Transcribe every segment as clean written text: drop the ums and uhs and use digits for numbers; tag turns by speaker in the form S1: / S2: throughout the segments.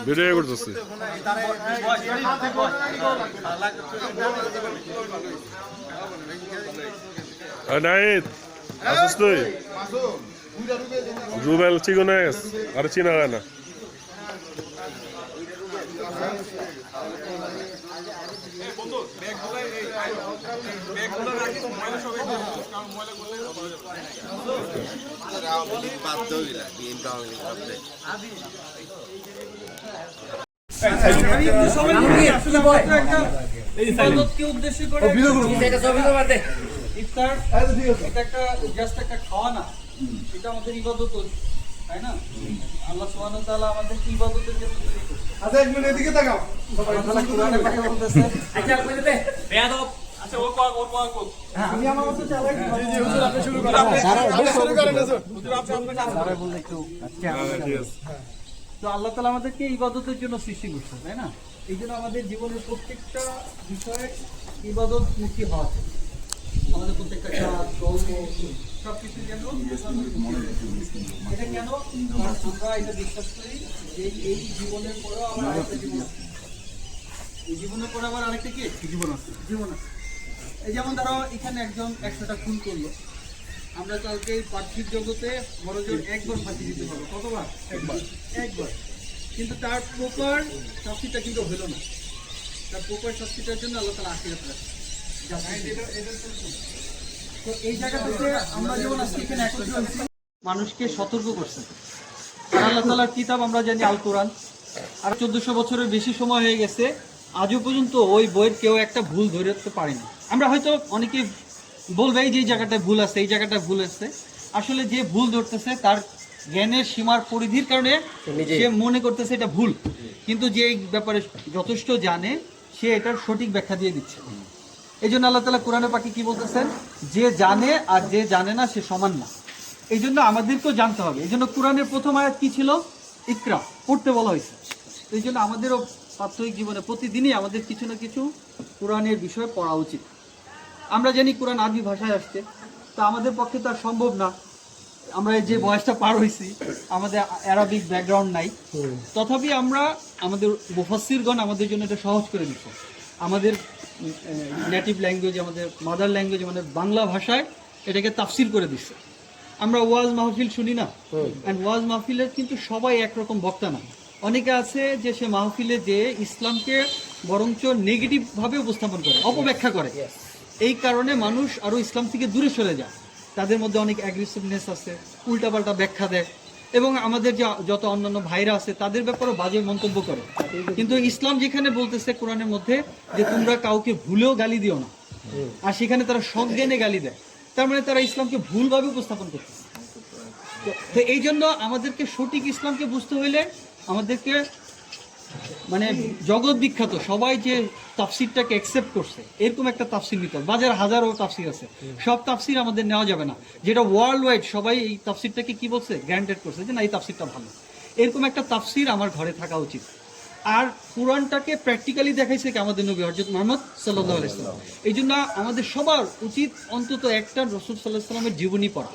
S1: Video করতেছি। Night আসিস তুই রুবেল চিকনেস আর চিনা না
S2: খাওয়া না, এটা আমাদের ইবাদত, তাই না? আল্লাহ সুবহানাহু ওয়া তাআলা আমাদের ইবাদতের জন্য তৈরি করেছেন। আচ্ছা এক মিনিট এদিকে তাকাও। কোরআনে কথা বলতেছে। আচ্ছা আপনি দে বেয়াদব। আচ্ছা ও কো আমি আমার মত চালাই। জি জি হুজুর আপনি শুরু করেন। আপনি শুরু করেন হুজুর আপনি সারা বললে একটু আচ্ছা তো আল্লাহ তাআলা আমাদেরকে ইবাদতের জন্য সৃষ্টি করেছেন, তাই না? এইজন্য আমাদের জীবনের প্রত্যেকটা বিষয়ে ইবাদত মুখী হওয়া চাই। আমাদের প্রত্যেকটা কাজ কর্ম সবকিছু যেন এটা কেন আমরা এটা বিশ্বাস করি যে এই জীবনের পরেও আবার আরেকটা জীবন আছে। এই জীবনের পরে আবার আরেকটা কি জীবন আছে, জীবন আছে। এই যেমন ধরো এখানে একজন 100টা খুন করলো, আমরা কালকে পার্থিব জগতে বড়জোর একবার ফাঁসি দিতে পারবো। কতবার? একবার। কিন্তু তার প্রপার শাস্তিটা কিন্তু হলো না। তার প্রপার শাস্তিটার জন্য আল্লাহ তাআলা আখিরাতে রাখে। তো এই জায়গা থেকে আমরা যেমন আজকে এখানে একত্রিত হয়েছি, মানুষকে সতর্ক করছে। আর আল্লাহ তাআলার কিতাব আমরা জানি আল কোরআন, আর 1400 বছরের বেশি সময় হয়ে গেছে, আজও পর্যন্ত ওই বইয়ের কেউ একটা ভুল ধরে রাখতে পারেনি। আমরা হয়তো অনেকে বলবে যে এই জায়গাটায় ভুল আছে, এই জায়গাটায় ভুল আছে। আসলে যে ভুল ধরতেছে তার জ্ঞানের সীমার পরিধির কারণে সে মনে করতেছে এটা ভুল, কিন্তু যে এই ব্যাপারে যথেষ্ট জানে সে এটার সঠিক ব্যাখ্যা দিয়ে দিচ্ছে। এই জন্য আল্লাহ তাআলা কোরআনে পাকি কি বলতেছেন, যে জানে আর যে জানে না সে সমান না। এই জন্য আমাদেরকেও জানতে হবে। এই জন্য কোরআনের প্রথম আয়াত কি ছিল? ইকরা, পড়তে বলা হয়েছে। এই জন্য আমাদেরও প্রাত্যহিক জীবনে প্রতিদিনই আমাদের কিছু না কিছু কোরআনের বিষয়ে পড়া উচিত। আমরা জানি কোরআন আরবি ভাষায় আসছে, তা আমাদের পক্ষে তো আর সম্ভব না। আমরা যে বয়সটা পার হয়েছি, আমাদের আরবিক ব্যাকগ্রাউন্ড নাই, তথাপি আমরা আমাদের মুফাসসিরগণ আমাদের জন্য এটা সহজ করে দিচ্ছে। আমাদের নেটিভ ল্যাঙ্গুয়েজ, আমাদের মাদার ল্যাঙ্গুয়েজ, আমাদের বাংলা ভাষায় এটাকে তাফসির করে দিচ্ছে। আমরা ওয়াজ মাহফিল শুনি না, অ্যান্ড ওয়াজ মাহফিলের কিন্তু সবাই একরকম বক্তা না। অনেকে আছে যে সে মাহফিলে যে ইসলামকে বরঞ্চ নেগেটিভভাবে উপস্থাপন করে, অপব্যাখ্যা করে। এই কারণে মানুষ আরও ইসলাম থেকে দূরে সরে যায়। তাদের মধ্যে অনেক অ্যাগ্রেসিভনেস আছে, উল্টাপাল্টা ব্যাখ্যা দেয়, এবং আমাদের যে যত অন্যান্য ভাইরা আছে তাদের ব্যাপারেও বাজে মন্তব্য করে। কিন্তু ইসলাম যেখানে বলতেছে কোরআনের মধ্যে যে তোমরা কাউকে ভুলেও গালি দিও না, আর সেখানে তারা সজ্ঞানে গালি দেয়, তার মানে তারা ইসলামকে ভুলভাবে উপস্থাপন করতেছে। তো এই জন্য আমাদেরকে সঠিক ইসলামকে বুঝতে হইলে আমাদেরকে মানে জগৎ বিখ্যাত সবাই যে তাফসিরটাকে অ্যাকসেপ্ট করছে এরকম একটা তাফসির নিতে হবে। বাজার হাজারো তাফসির আছে, সব তাফসির আমাদের নেওয়া যাবে না। যেটা ওয়ার্ল্ড ওয়াইড সবাই এই তাফসিরটাকে কি বলছে, গ্র্যান্টেড করছে যে না এই তাফসিরটা ভালো, এরকম একটা তাফসির আমার ঘরে থাকা উচিত। আর কোরআনটাকে প্র্যাকটিক্যালি দেখাইছে কি আমাদের নবী হযরত মুহাম্মদ সাল্লাল্লাহু আলাইহি ওয়াসাল্লাম। এই জন্য আমাদের সবার উচিত অন্তত একটা রাসূল সাল্লাল্লাহু আলাইহি ওয়াসাল্লামের জীবনী পড়া।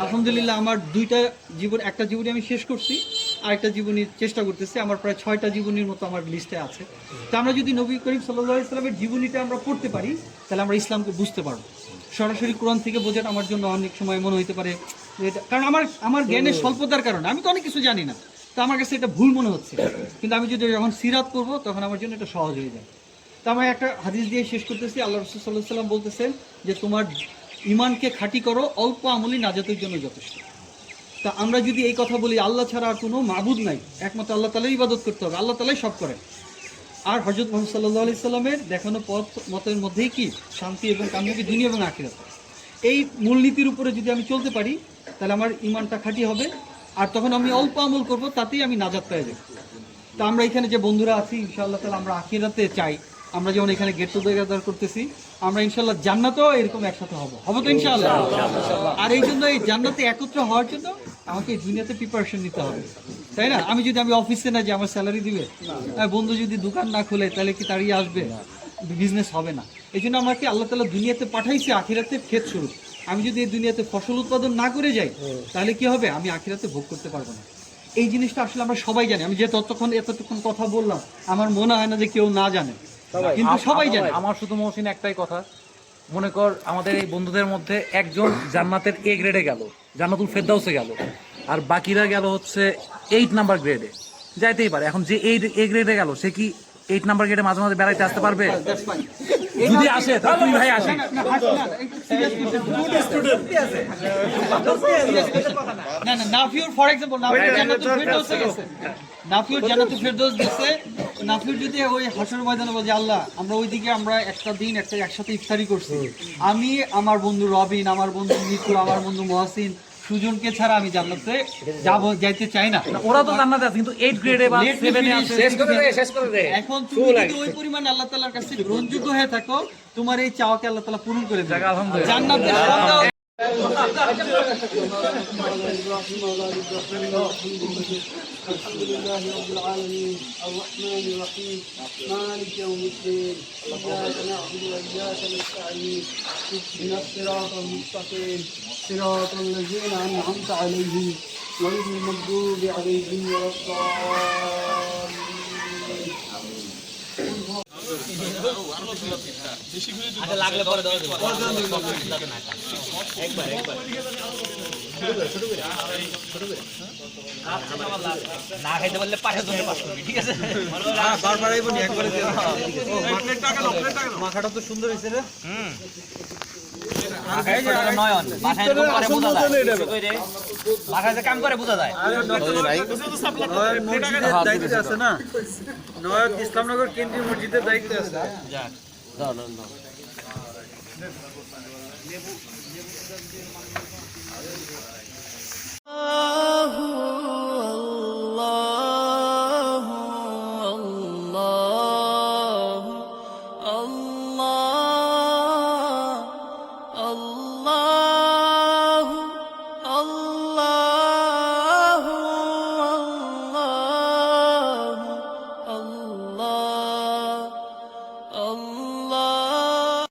S2: আলহামদুলিল্লাহ আমার একটা জীবনী আমি শেষ করছি, আর একটা জীবনীর চেষ্টা করতেছি। আমার প্রায় 6টা জীবনীর মতো আমার লিস্টে আছে। তো আমরা যদি নবী করিম সাল্লাল্লাহু আলাইহি ওয়াসাল্লামের জীবনীটা আমরা পড়তে পারি, তাহলে আমরা ইসলামকে বুঝতে পারবো। সরাসরি কোরআন থেকে বোঝাটা আমার জন্য অনেক সময় মনে হতে পারে এটা, কারণ আমার জ্ঞানের স্বল্পতার কারণে আমি তো অনেক কিছু জানি না, তো আমার কাছে এটা ভুল মনে হচ্ছে। কিন্তু আমি যদি যখন সিরাত করবো তখন আমার জন্য এটা সহজ হয়ে যায়। তো আমি একটা হাদিস দিয়ে শেষ করতেছি। আল্লাহ রাসূল সাল্লাল্লাহু আলাইহি ওয়াসাল্লাম বলতেছেন যে তোমার ইমানকে খাঁটি করো, অল্প আমলই নাজাতের জন্য যথেষ্ট। তা আমরা যদি এই কথা বলি আল্লাহ ছাড়া আর কোনো মাবুদ নাই, একমাত্র আল্লাহ তাআলাই ইবাদত করতে হবে, আল্লাহ তাআলাই সব করেন। আর হযরত মুহাম্মদ সাল্লাল্লাহু আলাইহি সাল্লামের দেখানো পথ মতের মধ্যেই কি শান্তি এবং কামিয়াবি দুনিয়া এবং আখিরাত। এই মূলনীতির উপরে যদি আমি চলতে পারি তাহলে আমার ইমানটা খাঁটি হবে, আর তখন আমি অল্প আমল করব, তাতেই আমি নাজাত পেয়ে যাব। তা আমরা এখানে যে বন্ধুরা আছি ইনশাআল্লাহ তাআলা আমরা আখিরাতে চাই, আমরা যেমন এখানে গেট টুগেদার করতেছি, আমরা ইনশাআল্লাহ জান্নাতেও এরকম একসাথে হব তো ইনশাআল্লাহ। আর এই জন্য এই জান্নাতে একত্র হওয়ার জন্য আমাকে এই দুনিয়াতে প্রিপারেশন নিতে হবে, তাই না? আমি অফিসে না যে আমার স্যালারি দিবে, বন্ধু যদি দোকান না খুলে তাহলে কি তাড়িয়ে আসবে? বিজনেস হবে না। এই জন্য আমাকে আল্লাহ তাআলা দুনিয়াতে পাঠাইছে আখিরাতে ক্ষেত স্বরূপ। আমি যদি এই দুনিয়াতে ফসল উৎপাদন না করে যাই তাহলে কি হবে, আমি আখিরাতে ভোগ করতে পারবো না। এই জিনিসটা আসলে আমরা সবাই জানি। আমি যে এতটুকুন কথা বললাম, আমার মনে হয় না যে কেউ না জানে, কিন্তু সবাই জানে।
S3: আমার শুধু মহসিন একটাই কথা, মনে কর আমাদের এই বন্ধুদের মধ্যে একজন জান্নাতের এ গ্রেডে গেল, জান্নাতুল ফেরদাউসে গেল, আর বাকিরা গেল হচ্ছে 8 নাম্বার গ্রেডে। যাইতেই পারে। এখন যে এ গ্রেডে গেল সে কি 8 নাম্বার গ্রেডে মাঝে মাঝে বেড়াইতে আসতে পারবে?
S2: That's fine.
S3: যদি আসে তাহলে তুই ভাই আসি।
S2: না, নাফিউর ফর এক্সাম্পল, নাফিউর জান্নাতুল ফেরদৌসে গেছে। নাফিউর জান্নাতুল ফেরদৌস গেছে। নাফিউর যদি ওই হাসরের ময়দানে বলে, আল্লাহ আমরা ওইদিকে আমরা একটা দিন একসাথে ইফতারি করছি, আমি আমার বন্ধু রবিন, আমার বন্ধু মিতু, আমার বন্ধু মহসিন, সুজনকে ছাড়া আমি জান্নাতে যাইতে চাই না।
S3: ওরা তো জান্নাতে আছে, কিন্তু 8 গ্রেডে বা 7 এ আছে।
S2: এখন তুমি যদি ওই পরিমাণ আল্লাহ তাআলার কাছে গ্রহণযোগ্য হয়ে থাকো, তোমার এই চাওয়াকে আল্লাহ তাআলা পূরণ করে দেবে।
S3: আলহামদুলিল্লাহ।
S2: জান্নাতের সন্তান
S4: الحمد لله رب العالمين الرحمن الرحيم مالك يوم الدين إياك نعبد وإياك نستعين اهدنا الصراط المستقيم صراط الذين أنعمت عليهم غير المغضوب عليهم ولا
S5: না খাইতে পারলে পাঠে ধরে পাস করবি, ঠিক আছে?
S2: মাখাটা তো সুন্দর হয়েছে রে।
S5: নয়ন মাথায় এরকম করে বোঝা যায়, মাথায় যে কাম করে বোঝা যায়।
S2: মসজিদের দায়িত্বে আছে না, নয়ন ইসলামনগর কেন্দ্রীয় মসজিদের দায়িত্বে আছে।